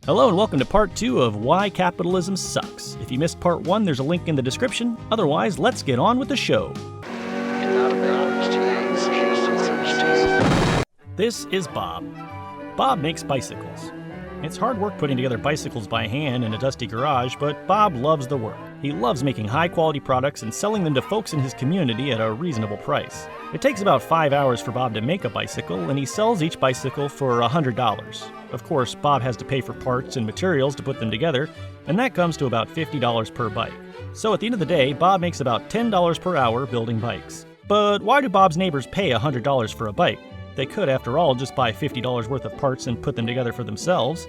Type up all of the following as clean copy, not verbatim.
Hello and welcome to part 2 of Why Capitalism Sucks. If you missed part 1, there's a link in the description. Otherwise, let's get on with the show. This is Bob. Bob makes bicycles. It's hard work putting together bicycles by hand in a dusty garage, but Bob loves the work. He loves making high-quality products and selling them to folks in his community at a reasonable price. It takes about 5 hours for Bob to make a bicycle, and he sells each bicycle for $100. Of course, Bob has to pay for parts and materials to put them together, and that comes to about $50 per bike. So at the end of the day, Bob makes about $10 per hour building bikes. But why do Bob's neighbors pay $100 for a bike? They could, after all, just buy $50 worth of parts and put them together for themselves.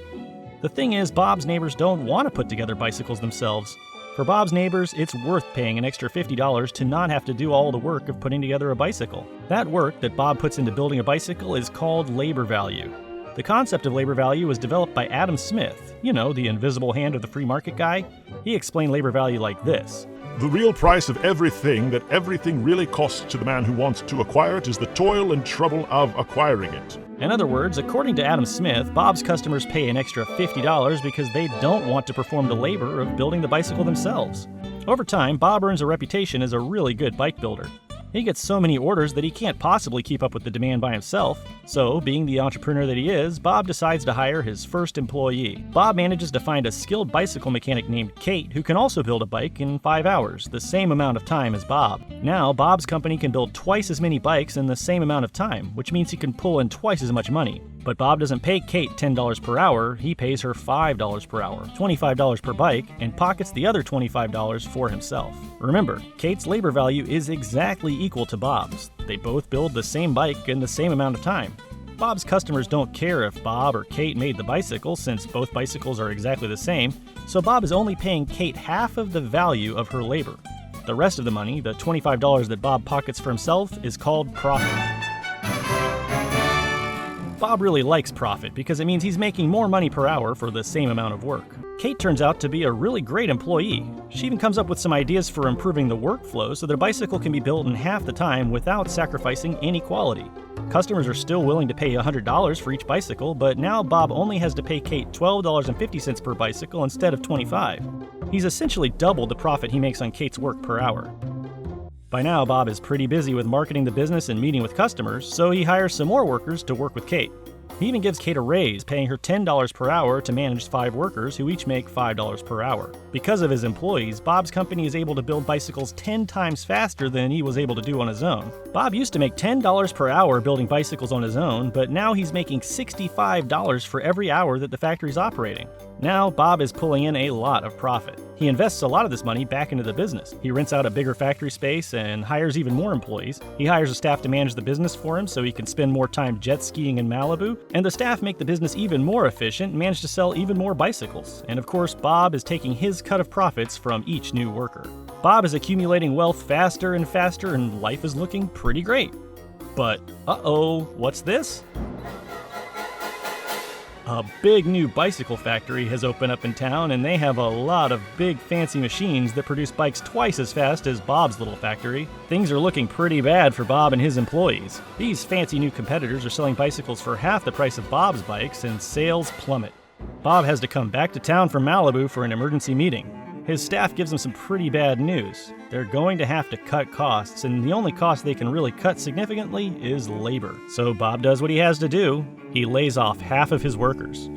The thing is, Bob's neighbors don't want to put together bicycles themselves. For Bob's neighbors, it's worth paying an extra $50 to not have to do all the work of putting together a bicycle. That work that Bob puts into building a bicycle is called labor value. The concept of labor value was developed by Adam Smith, the invisible hand of the free market guy. He explained labor value like this. The real price of everything that everything really costs to the man who wants to acquire it is the toil and trouble of acquiring it. In other words, according to Adam Smith, Bob's customers pay an extra $50 because they don't want to perform the labor of building the bicycle themselves. Over time, Bob earns a reputation as a really good bike builder. He gets so many orders that he can't possibly keep up with the demand by himself. So, being the entrepreneur that he is, Bob decides to hire his first employee. Bob manages to find a skilled bicycle mechanic named Kate who can also build a bike in 5 hours, the same amount of time as Bob. Now, Bob's company can build twice as many bikes in the same amount of time, which means he can pull in twice as much money. But Bob doesn't pay Kate $10 per hour, he pays her $5 per hour, $25 per bike, and pockets the other $25 for himself. Remember, Kate's labor value is exactly equal to Bob's. They both build the same bike in the same amount of time. Bob's customers don't care if Bob or Kate made the bicycle since both bicycles are exactly the same, so Bob is only paying Kate half of the value of her labor. The rest of the money, the $25 that Bob pockets for himself, is called profit. Bob really likes profit because it means he's making more money per hour for the same amount of work. Kate turns out to be a really great employee. She even comes up with some ideas for improving the workflow so that a bicycle can be built in half the time without sacrificing any quality. Customers are still willing to pay $100 for each bicycle, but now Bob only has to pay Kate $12.50 per bicycle instead of $25. He's essentially doubled the profit he makes on Kate's work per hour. By now, Bob is pretty busy with marketing the business and meeting with customers, so he hires some more workers to work with Kate. He even gives Kate a raise, paying her $10 per hour to manage 5 workers who each make $5 per hour. Because of his employees, Bob's company is able to build bicycles 10 times faster than he was able to do on his own. Bob used to make $10 per hour building bicycles on his own, but now he's making $65 for every hour that the factory's operating. Now, Bob is pulling in a lot of profit. He invests a lot of this money back into the business. He rents out a bigger factory space and hires even more employees. He hires a staff to manage the business for him so he can spend more time jet skiing in Malibu. And the staff make the business even more efficient and manage to sell even more bicycles. And of course, Bob is taking his cut of profits from each new worker. Bob is accumulating wealth faster and faster, and life is looking pretty great. But, what's this? A big new bicycle factory has opened up in town, and they have a lot of big fancy machines that produce bikes twice as fast as Bob's little factory. Things are looking pretty bad for Bob and his employees. These fancy new competitors are selling bicycles for half the price of Bob's bikes, and sales plummet. Bob has to come back to town from Malibu for an emergency meeting. His staff gives him some pretty bad news. They're going to have to cut costs, and the only cost they can really cut significantly is labor. So Bob does what he has to do. He lays off half of his workers.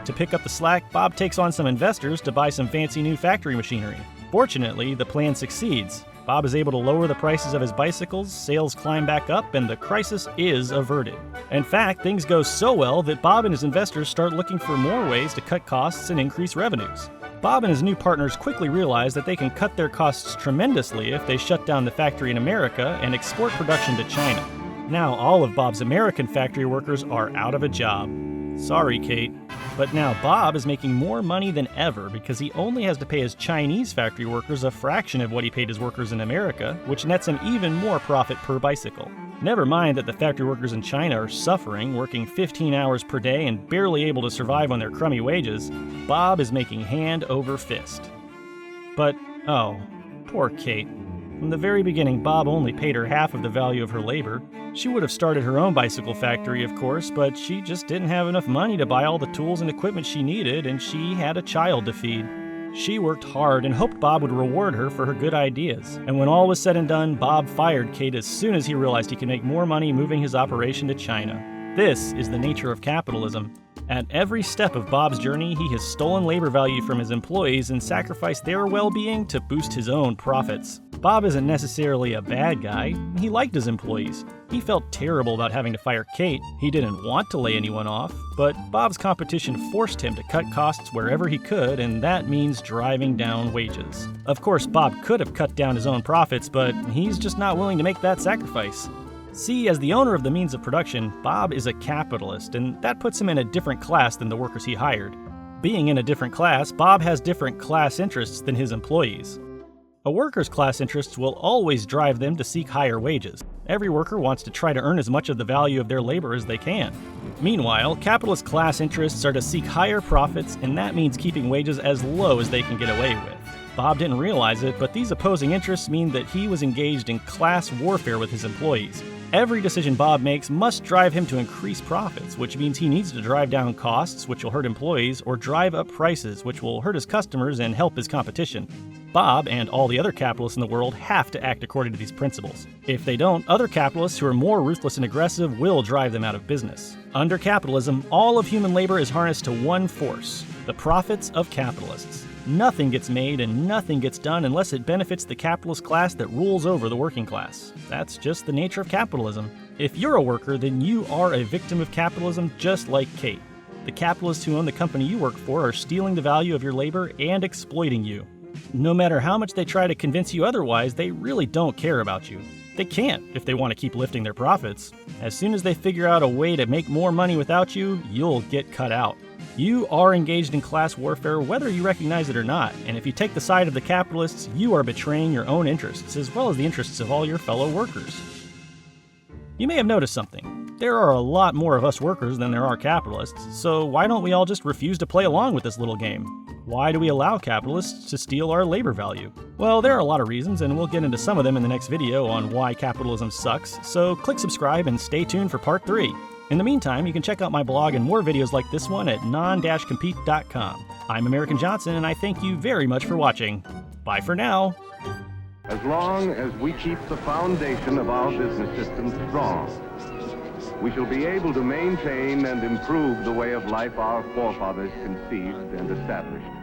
To pick up the slack, Bob takes on some investors to buy some fancy new factory machinery. Fortunately, the plan succeeds. Bob is able to lower the prices of his bicycles, sales climb back up, and the crisis is averted. In fact, things go so well that Bob and his investors start looking for more ways to cut costs and increase revenues. Bob and his new partners quickly realize that they can cut their costs tremendously if they shut down the factory in America and export production to China. Now all of Bob's American factory workers are out of a job. Sorry, Kate. But now Bob is making more money than ever because he only has to pay his Chinese factory workers a fraction of what he paid his workers in America, which nets him even more profit per bicycle. Never mind that the factory workers in China are suffering, working 15 hours per day and barely able to survive on their crummy wages. Bob is making hand over fist. But, poor Kate. From the very beginning, Bob only paid her half of the value of her labor. She would have started her own bicycle factory, of course, but she just didn't have enough money to buy all the tools and equipment she needed, and she had a child to feed. She worked hard and hoped Bob would reward her for her good ideas. And when all was said and done, Bob fired Kate as soon as he realized he could make more money moving his operation to China. This is the nature of capitalism. At every step of Bob's journey, he has stolen labor value from his employees and sacrificed their well-being to boost his own profits. Bob isn't necessarily a bad guy. He liked his employees. He felt terrible about having to fire Kate. He didn't want to lay anyone off, but Bob's competition forced him to cut costs wherever he could, and that means driving down wages. Of course, Bob could have cut down his own profits, but he's just not willing to make that sacrifice. See, as the owner of the means of production, Bob is a capitalist, and that puts him in a different class than the workers he hired. Being in a different class, Bob has different class interests than his employees. A worker's class interests will always drive them to seek higher wages. Every worker wants to try to earn as much of the value of their labor as they can. Meanwhile, capitalist class interests are to seek higher profits, and that means keeping wages as low as they can get away with. Bob didn't realize it, but these opposing interests mean that he was engaged in class warfare with his employees. Every decision Bob makes must drive him to increase profits, which means he needs to drive down costs, which will hurt employees, or drive up prices, which will hurt his customers and help his competition. Bob and all the other capitalists in the world have to act according to these principles. If they don't, other capitalists who are more ruthless and aggressive will drive them out of business. Under capitalism, all of human labor is harnessed to one force: the profits of capitalists. Nothing gets made and nothing gets done unless it benefits the capitalist class that rules over the working class. That's just the nature of capitalism. If you're a worker, then you are a victim of capitalism, just like Kate. The capitalists who own the company you work for are stealing the value of your labor and exploiting you. No matter how much they try to convince you otherwise, they really don't care about you. They can't if they want to keep lifting their profits. As soon as they figure out a way to make more money without you, you'll get cut out. You are engaged in class warfare whether you recognize it or not, and if you take the side of the capitalists, you are betraying your own interests as well as the interests of all your fellow workers. You may have noticed something. There are a lot more of us workers than there are capitalists, so why don't we all just refuse to play along with this little game? Why do we allow capitalists to steal our labor value? Well, there are a lot of reasons, and we'll get into some of them in the next video on why capitalism sucks, so click subscribe and stay tuned for part 3. In the meantime, you can check out my blog and more videos like this one at non-compete.com. I'm American Johnson, and I thank you very much for watching. Bye for now. As long as we keep the foundation of our business system strong, we shall be able to maintain and improve the way of life our forefathers conceived and established.